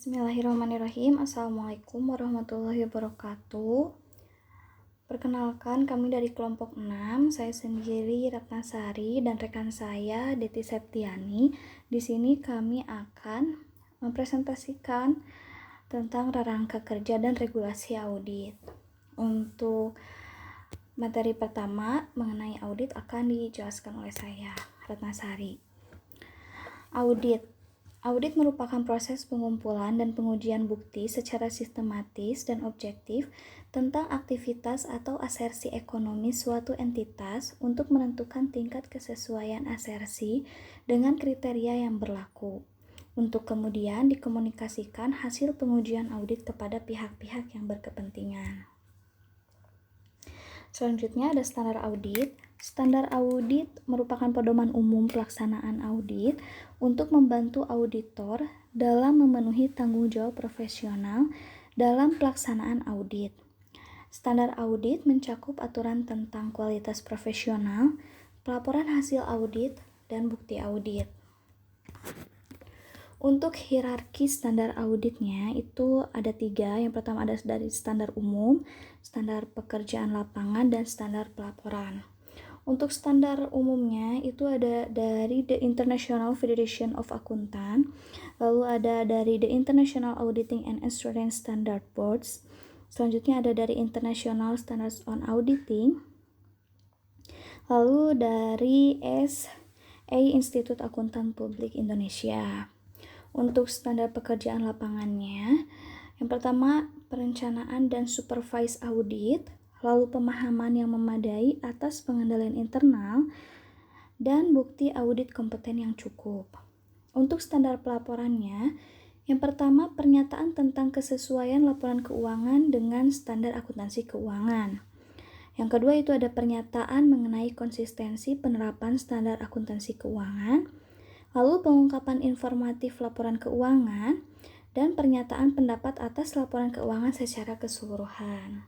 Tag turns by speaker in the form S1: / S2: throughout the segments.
S1: Bismillahirrahmanirrahim. Assalamualaikum warahmatullahi wabarakatuh. Perkenalkan, kami dari kelompok 6. Saya sendiri Ratnasari dan rekan saya Deti Septiani. Di sini kami akan mempresentasikan tentang rangka kerja dan regulasi audit. Untuk materi pertama mengenai audit akan dijelaskan oleh saya, Ratnasari. Audit merupakan proses pengumpulan dan pengujian bukti secara sistematis dan objektif tentang aktivitas atau asersi ekonomi suatu entitas untuk menentukan tingkat kesesuaian asersi dengan kriteria yang berlaku, untuk kemudian dikomunikasikan hasil pengujian audit kepada pihak-pihak yang berkepentingan. Selanjutnya ada standar audit. Standar audit merupakan pedoman umum pelaksanaan audit untuk membantu auditor dalam memenuhi tanggung jawab profesional dalam pelaksanaan audit. Standar audit mencakup aturan tentang kualitas profesional, pelaporan hasil audit, dan bukti audit. Untuk hierarki standar auditnya itu ada 3. Yang pertama ada dari standar umum, standar pekerjaan lapangan, dan standar pelaporan. Untuk standar umumnya itu ada dari The International Federation of Accountants, lalu ada dari The International Auditing and Assurance Standard Boards, selanjutnya ada dari International Standards on Auditing, lalu dari SA Institute Akuntan Publik Indonesia. Untuk standar pekerjaan lapangannya, yang pertama perencanaan dan supervise audit, lalu pemahaman yang memadai atas pengendalian internal, dan bukti audit kompeten yang cukup. Untuk standar pelaporannya, yang pertama pernyataan tentang kesesuaian laporan keuangan dengan standar akuntansi keuangan. Yang kedua itu ada pernyataan mengenai konsistensi penerapan standar akuntansi keuangan, lalu pengungkapan informatif laporan keuangan, dan pernyataan pendapat atas laporan keuangan secara keseluruhan.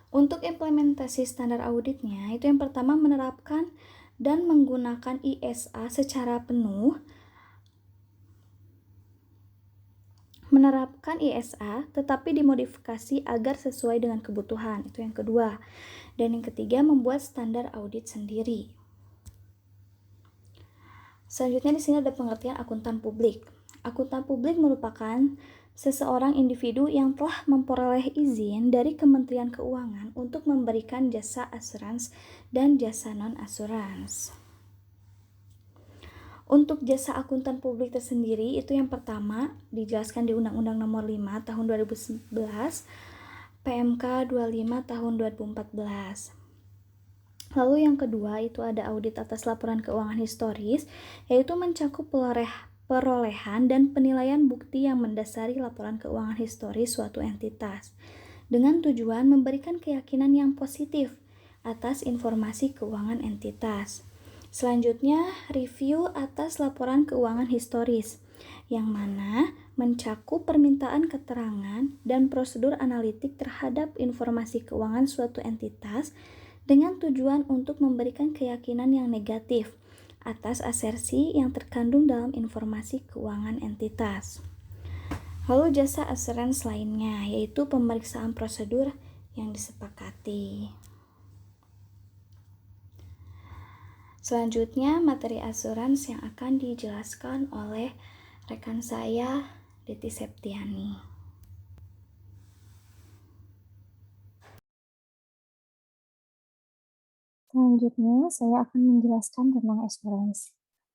S1: Untuk implementasi standar auditnya, itu yang pertama menerapkan dan menggunakan ISA secara penuh, tetapi dimodifikasi agar sesuai dengan kebutuhan. Itu yang kedua. Dan yang ketiga, membuat standar audit sendiri. Selanjutnya di sini ada pengertian akuntan publik. Akuntan publik merupakan seseorang individu yang telah memperoleh izin dari Kementerian Keuangan untuk memberikan jasa asurans dan jasa non-asurans. Untuk jasa akuntan publik tersendiri itu yang pertama dijelaskan di Undang-Undang Nomor 5 Tahun 2011, PMK 25 Tahun 2014. Lalu yang kedua itu ada audit atas laporan keuangan historis, yaitu mencakup perolehan dan penilaian bukti yang mendasari laporan keuangan historis suatu entitas, dengan tujuan memberikan keyakinan yang positif atas informasi keuangan entitas. Selanjutnya, review atas laporan keuangan historis, yang mana mencakup permintaan keterangan dan prosedur analitik terhadap informasi keuangan suatu entitas dengan tujuan untuk memberikan keyakinan yang negatif atas asersi yang terkandung dalam informasi keuangan entitas. Lalu jasa assurance lainnya, yaitu pemeriksaan prosedur yang disepakati. Selanjutnya, materi asuransi yang akan dijelaskan oleh rekan saya, Deti Septiani.
S2: Selanjutnya, saya akan menjelaskan tentang asuransi.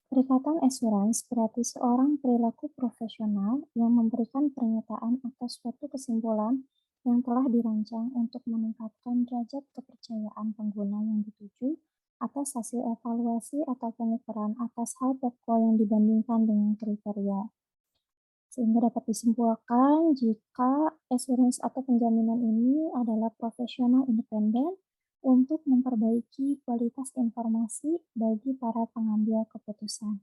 S2: Perikatan asuransi berarti seorang perilaku profesional yang memberikan pernyataan atas suatu kesimpulan yang telah dirancang untuk meningkatkan derajat kepercayaan pengguna yang dituju atas hasil evaluasi atau pengukuran atas hal pokok yang dibandingkan dengan kriteria. Sehingga dapat disimpulkan jika asuransi atau penjaminan ini adalah profesional independen untuk memperbaiki kualitas informasi bagi para pengambil keputusan.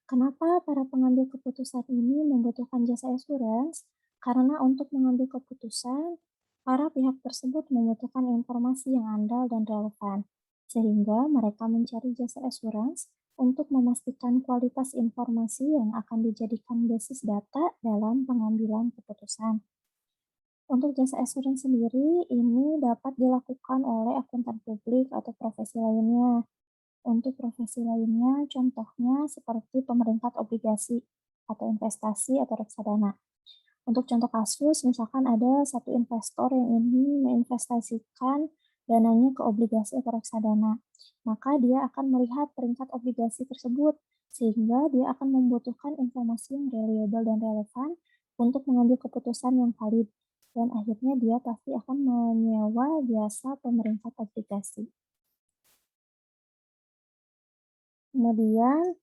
S2: Kenapa para pengambil keputusan ini membutuhkan jasa asuransi? Karena untuk mengambil keputusan, para pihak tersebut membutuhkan informasi yang andal dan relevan, sehingga mereka mencari jasa asuransi untuk memastikan kualitas informasi yang akan dijadikan basis data dalam pengambilan keputusan. Untuk jasa asuransi sendiri, ini dapat dilakukan oleh akuntan publik atau profesi lainnya. Untuk profesi lainnya, contohnya seperti pemeringkat obligasi atau investasi atau reksadana. Untuk contoh kasus, misalkan ada satu investor yang ingin menginvestasikan dananya ke obligasi atau reksadana, maka dia akan melihat peringkat obligasi tersebut, sehingga dia akan membutuhkan informasi yang reliable dan relevan untuk mengambil keputusan yang valid, dan akhirnya dia pasti akan menyewa jasa pemeringkat obligasi. Kemudian,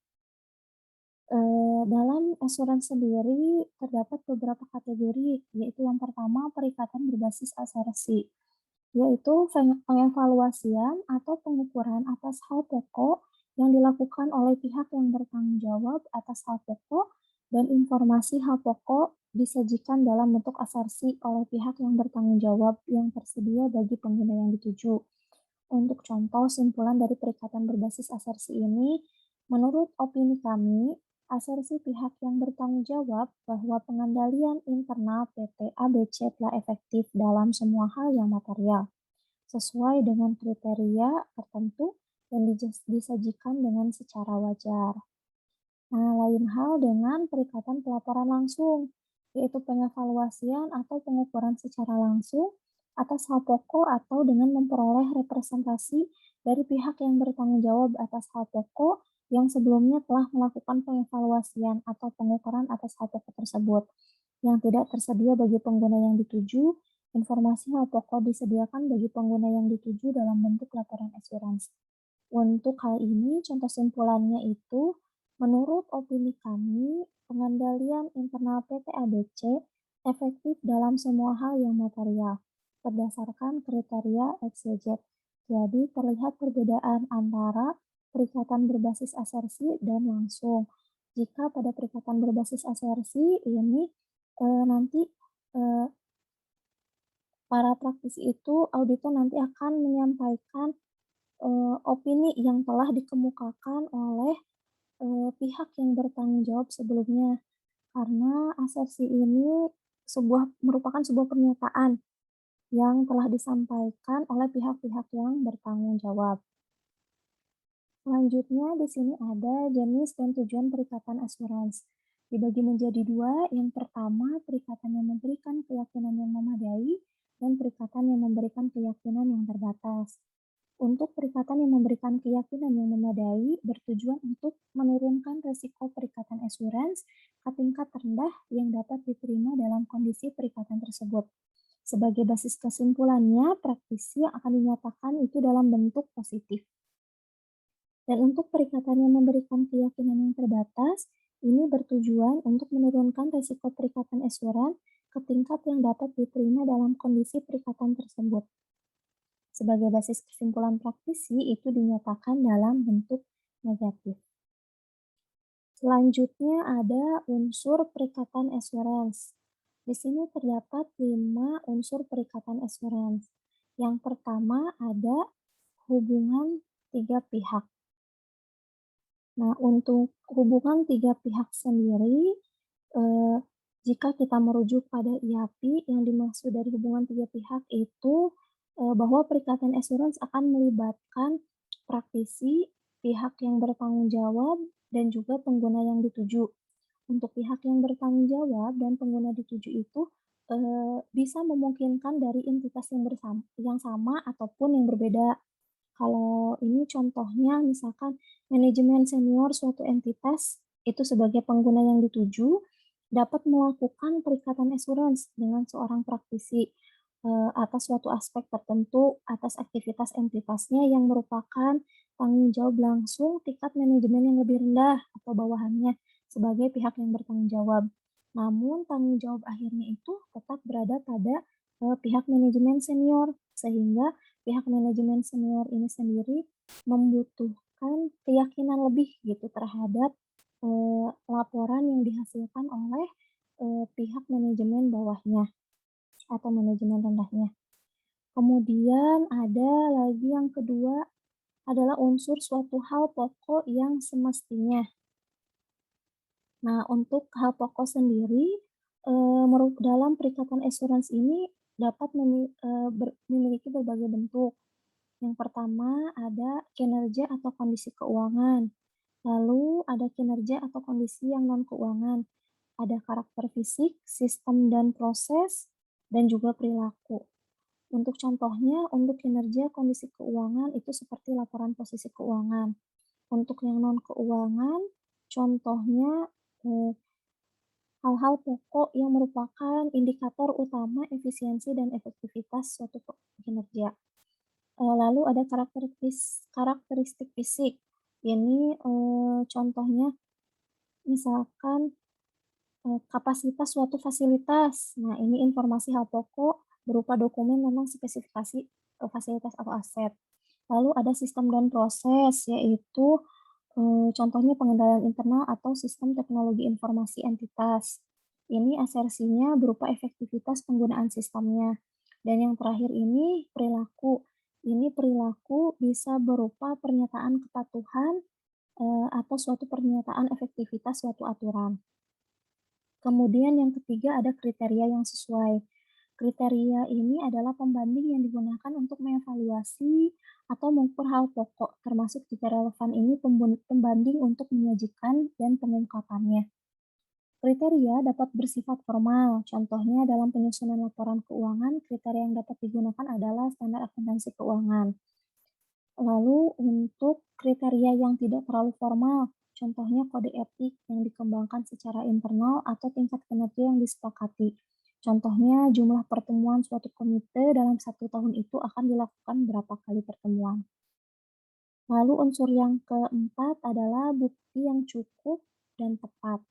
S2: dalam asuransi sendiri terdapat beberapa kategori, yaitu yang pertama perikatan berbasis asuransi, yaitu pengevaluasian atau pengukuran atas hal pokok yang dilakukan oleh pihak yang bertanggung jawab atas hal pokok dan informasi hal pokok disajikan dalam bentuk asuransi oleh pihak yang bertanggung jawab yang tersedia bagi pengguna yang dituju. Untuk contoh simpulan dari perikatan berbasis asuransi ini, menurut opini kami, asuransi pihak yang bertanggung jawab bahwa pengendalian internal PT ABC telah efektif dalam semua hal yang material, sesuai dengan kriteria tertentu dan disajikan dengan secara wajar. Nah, lain hal dengan perikatan pelaporan langsung, yaitu pengevaluasian atau pengukuran secara langsung atas hal pokok atau dengan memperoleh representasi dari pihak yang bertanggung jawab atas hal pokok yang sebelumnya telah melakukan pengevaluasian atau pengukuran atas hal pokok tersebut. Yang tidak tersedia bagi pengguna yang dituju, informasi hal pokok disediakan bagi pengguna yang dituju dalam bentuk laporan asuransi. Untuk hal ini, contoh simpulannya itu, menurut opini kami, pengendalian internal PT ABC efektif dalam semua hal yang material, berdasarkan kriteria XYZ. Jadi, terlihat perbedaan antara perikatan berbasis asersi dan langsung. Jika pada perikatan berbasis asersi ini nanti eh, para praktisi itu auditor nanti akan menyampaikan opini yang telah dikemukakan oleh pihak yang bertanggung jawab sebelumnya. Karena asersi ini merupakan sebuah pernyataan yang telah disampaikan oleh pihak-pihak yang bertanggung jawab. Selanjutnya di sini ada jenis dan tujuan perikatan asuransi. Dibagi menjadi dua, yang pertama perikatan yang memberikan keyakinan yang memadai dan perikatan yang memberikan keyakinan yang terbatas. Untuk perikatan yang memberikan keyakinan yang memadai bertujuan untuk menurunkan risiko perikatan asuransi ke tingkat rendah yang dapat diterima dalam kondisi perikatan tersebut. Sebagai basis kesimpulannya, praktisi yang akan dinyatakan itu dalam bentuk positif. Dan untuk perikatan yang memberikan keyakinan yang terbatas, ini bertujuan untuk menurunkan risiko perikatan asuransi ke tingkat yang dapat diterima dalam kondisi perikatan tersebut. Sebagai basis kesimpulan praktisi itu dinyatakan dalam bentuk negatif. Selanjutnya ada unsur perikatan asuransi. Di sini terdapat 5 unsur perikatan asuransi. Yang pertama ada hubungan tiga pihak. Nah, untuk hubungan tiga pihak sendiri, eh, jika kita merujuk pada IAPI, yang dimaksud dari hubungan tiga pihak itu bahwa perikatan asuransi akan melibatkan praktisi, pihak yang bertanggung jawab, dan juga pengguna yang dituju. Untuk pihak yang bertanggung jawab dan pengguna dituju itu bisa memungkinkan dari entitas yang sama ataupun yang berbeda. Kalau ini contohnya misalkan manajemen senior suatu entitas itu sebagai pengguna yang dituju dapat melakukan perikatan asuransi dengan seorang praktisi atas suatu aspek tertentu atas aktivitas entitasnya yang merupakan tanggung jawab langsung tingkat manajemen yang lebih rendah atau bawahannya sebagai pihak yang bertanggung jawab. Namun tanggung jawab akhirnya itu tetap berada pada pihak manajemen senior sehingga pihak manajemen senior ini sendiri membutuhkan keyakinan lebih gitu terhadap laporan yang dihasilkan oleh pihak manajemen bawahnya atau manajemen rendahnya. Kemudian ada lagi yang kedua adalah unsur suatu hal pokok yang semestinya. Nah, untuk hal pokok sendiri, dalam perikatan assurance ini dapat memiliki berbagai bentuk. Yang pertama ada kinerja atau kondisi keuangan, lalu ada kinerja atau kondisi yang non-keuangan, ada karakter fisik, sistem dan proses, dan juga perilaku. Untuk contohnya, untuk kinerja kondisi keuangan itu seperti laporan posisi keuangan. Untuk yang non-keuangan, contohnya eh, hal-hal pokok yang merupakan indikator utama efisiensi dan efektivitas suatu kinerja. Lalu ada karakteristik fisik. Ini contohnya misalkan kapasitas suatu fasilitas. Nah, ini informasi hal pokok berupa dokumen tentang spesifikasi fasilitas atau aset. Lalu ada sistem dan proses, yaitu contohnya pengendalian internal atau sistem teknologi informasi entitas. Ini asersinya berupa efektivitas penggunaan sistemnya. Dan yang terakhir ini perilaku. Ini perilaku bisa berupa pernyataan kepatuhan atau suatu pernyataan efektivitas suatu aturan. Kemudian yang ketiga ada kriteria yang sesuai. Kriteria ini adalah pembanding yang digunakan untuk mengevaluasi atau mengukur hal pokok, termasuk jika relevan ini pembanding untuk menyajikan dan pengungkapannya. Kriteria dapat bersifat formal, contohnya dalam penyusunan laporan keuangan, kriteria yang dapat digunakan adalah standar akuntansi keuangan. Lalu untuk kriteria yang tidak terlalu formal, contohnya kode etik yang dikembangkan secara internal atau tingkat kinerja yang disepakati. Contohnya jumlah pertemuan suatu komite dalam 1 tahun itu akan dilakukan berapa kali pertemuan. Lalu unsur yang keempat adalah bukti yang cukup dan tepat.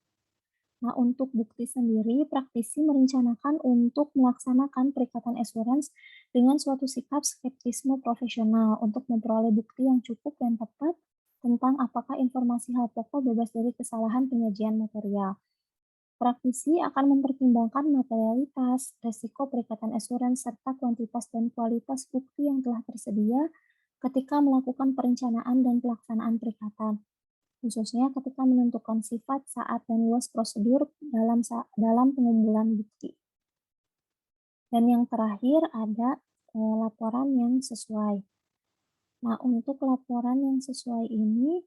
S2: Nah, untuk bukti sendiri, praktisi merencanakan untuk melaksanakan perikatan assurance dengan suatu sikap skeptisme profesional untuk memperoleh bukti yang cukup dan tepat tentang apakah informasi hal pokok bebas dari kesalahan penyajian material. Praktisi akan mempertimbangkan materialitas, resiko perikatan assurance, serta kuantitas dan kualitas bukti yang telah tersedia ketika melakukan perencanaan dan pelaksanaan perikatan, khususnya ketika menentukan sifat, saat, dan luas prosedur dalam pengumpulan bukti. Dan yang terakhir ada laporan yang sesuai. Nah, untuk laporan yang sesuai ini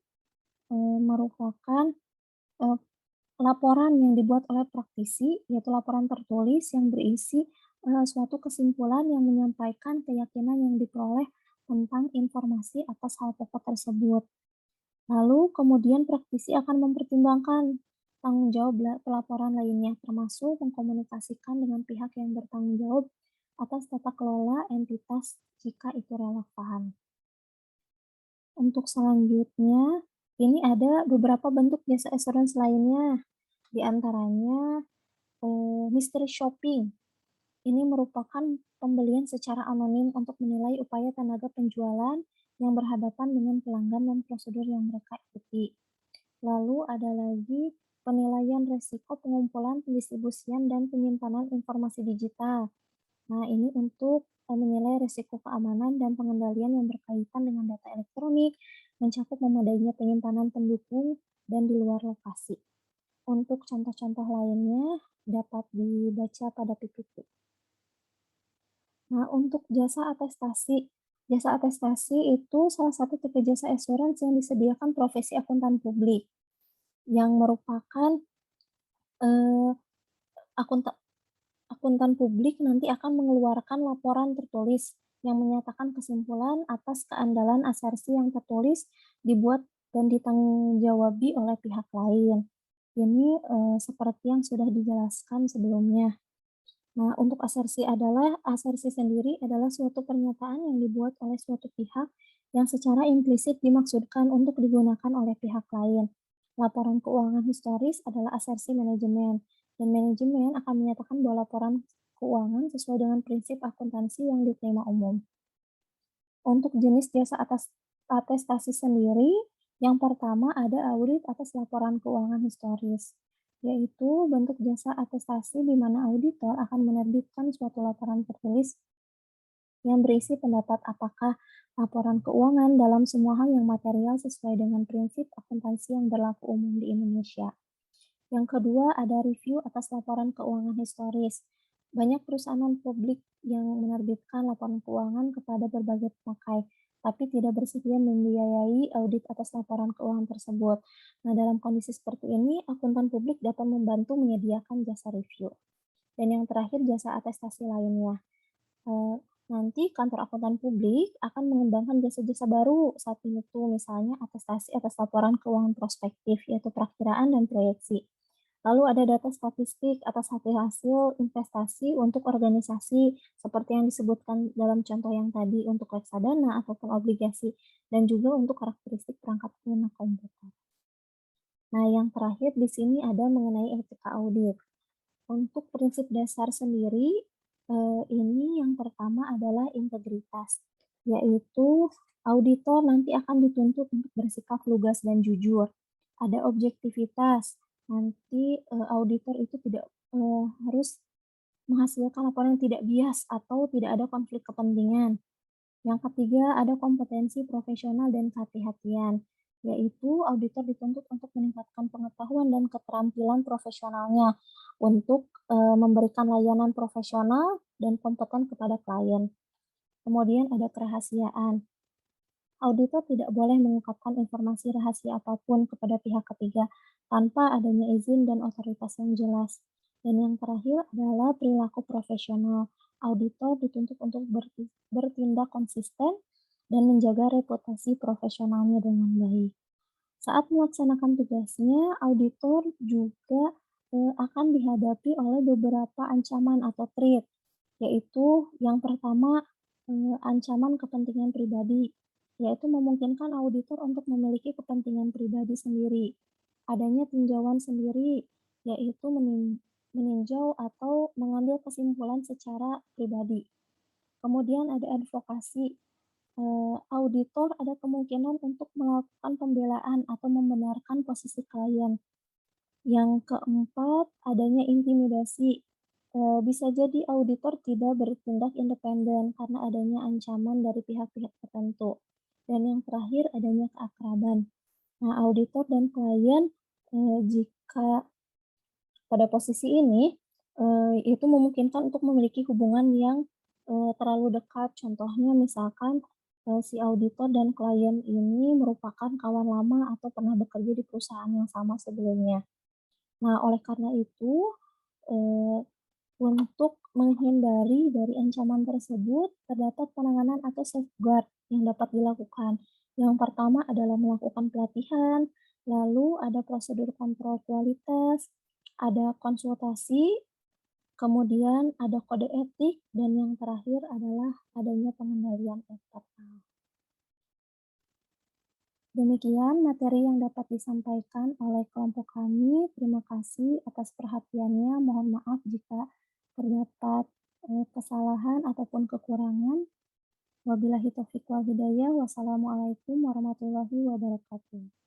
S2: merupakan eh, laporan yang dibuat oleh praktisi, yaitu laporan tertulis yang berisi suatu kesimpulan yang menyampaikan keyakinan yang diperoleh tentang informasi atas hal pokok tersebut. Lalu kemudian praktisi akan mempertimbangkan tanggung jawab pelaporan lainnya, termasuk mengkomunikasikan dengan pihak yang bertanggung jawab atas tata kelola entitas jika itu relevan. Untuk selanjutnya, ini ada beberapa bentuk jasa assurance lainnya, di antaranya mystery shopping. Ini merupakan pembelian secara anonim untuk menilai upaya tenaga penjualan yang berhadapan dengan pelanggan dan prosedur yang mereka ikuti. Lalu ada lagi penilaian resiko pengumpulan, pendistribusian, dan penyimpanan informasi digital. Nah, ini untuk menilai resiko keamanan dan pengendalian yang berkaitan dengan data elektronik, mencakup memadainya penyimpanan pendukung, dan di luar lokasi. Untuk contoh-contoh lainnya dapat dibaca pada PPT. Nah, untuk jasa atestasi itu salah satu tipe jasa assurance yang disediakan profesi akuntan publik, yang merupakan eh, akuntan akuntan publik nanti akan mengeluarkan laporan tertulis yang menyatakan kesimpulan atas keandalan asersi yang tertulis dibuat dan ditanggungjawab oleh pihak lain. Ini seperti yang sudah dijelaskan sebelumnya. Nah, untuk asersi sendiri adalah suatu pernyataan yang dibuat oleh suatu pihak yang secara implisit dimaksudkan untuk digunakan oleh pihak lain. Laporan keuangan historis adalah asersi manajemen, dan manajemen akan menyatakan bahwa laporan keuangan sesuai dengan prinsip akuntansi yang diterima umum. Untuk jenis jasa atestasi sendiri, yang pertama ada audit atas laporan keuangan historis, yaitu bentuk jasa atestasi di mana auditor akan menerbitkan suatu laporan tertulis yang berisi pendapat apakah laporan keuangan dalam semua hal yang material sesuai dengan prinsip akuntansi yang berlaku umum di Indonesia. Yang kedua, ada review atas laporan keuangan historis. Banyak perusahaan publik yang menerbitkan laporan keuangan kepada berbagai pemakai, tapi tidak bersedia membiayai audit atas laporan keuangan tersebut. Nah, dalam kondisi seperti ini, akuntan publik dapat membantu menyediakan jasa review. Dan yang terakhir, jasa atestasi lainnya. Eee, Nanti kantor akuntan publik akan mengembangkan jasa-jasa baru saat ini tuh, misalnya atestasi atas laporan keuangan prospektif, yaitu perakiraan dan proyeksi. Lalu ada data statistik atas hasil-hasil investasi untuk organisasi, seperti yang disebutkan dalam contoh yang tadi untuk reksadana ataupun obligasi, dan juga untuk karakteristik perangkat lunak komputer. Nah, yang terakhir di sini ada mengenai etika audit. Untuk prinsip dasar sendiri, ini yang pertama adalah integritas, yaitu auditor nanti akan dituntut untuk bersikap lugas dan jujur. Ada objektivitas, nanti, auditor itu tidak, harus menghasilkan laporan yang tidak bias atau tidak ada konflik kepentingan. Yang ketiga, ada kompetensi profesional dan kehati-hatian, yaitu auditor dituntut untuk meningkatkan pengetahuan dan keterampilan profesionalnya untuk memberikan layanan profesional dan kompeten kepada klien. Kemudian ada kerahasiaan. Auditor tidak boleh mengungkapkan informasi rahasia apapun kepada pihak ketiga tanpa adanya izin dan otoritas yang jelas. Dan yang terakhir adalah perilaku profesional. Auditor dituntut untuk bertindak konsisten dan menjaga reputasi profesionalnya dengan baik. Saat melaksanakan tugasnya, auditor juga akan dihadapi oleh beberapa ancaman atau threat, yaitu yang pertama, ancaman kepentingan pribadi, yaitu memungkinkan auditor untuk memiliki kepentingan pribadi sendiri. Adanya tinjauan sendiri, yaitu meninjau atau mengambil kesimpulan secara pribadi. Kemudian ada advokasi. Auditor ada kemungkinan untuk melakukan pembelaan atau membenarkan posisi klien. Yang keempat, adanya intimidasi. Bisa jadi auditor tidak bertindak independen karena adanya ancaman dari pihak-pihak tertentu. Dan yang terakhir, adanya keakraban. Nah, auditor dan klien, jika pada posisi ini, itu memungkinkan untuk memiliki hubungan yang, terlalu dekat. Contohnya misalkan, si auditor dan klien ini merupakan kawan lama atau pernah bekerja di perusahaan yang sama sebelumnya. Nah, oleh karena itu, eee, untuk menghindari dari ancaman tersebut, terdapat penanganan atau safeguard yang dapat dilakukan. Yang pertama adalah melakukan pelatihan, lalu ada prosedur kontrol kualitas, ada konsultasi, kemudian ada kode etik, dan yang terakhir adalah adanya pengendalian eksternal. Demikian materi yang dapat disampaikan oleh kelompok kami. Terima kasih atas perhatiannya. Mohon maaf jika terdapat kesalahan ataupun kekurangan. Wabillahi taufiq wal hidayah. Wassalamualaikum warahmatullahi wabarakatuh.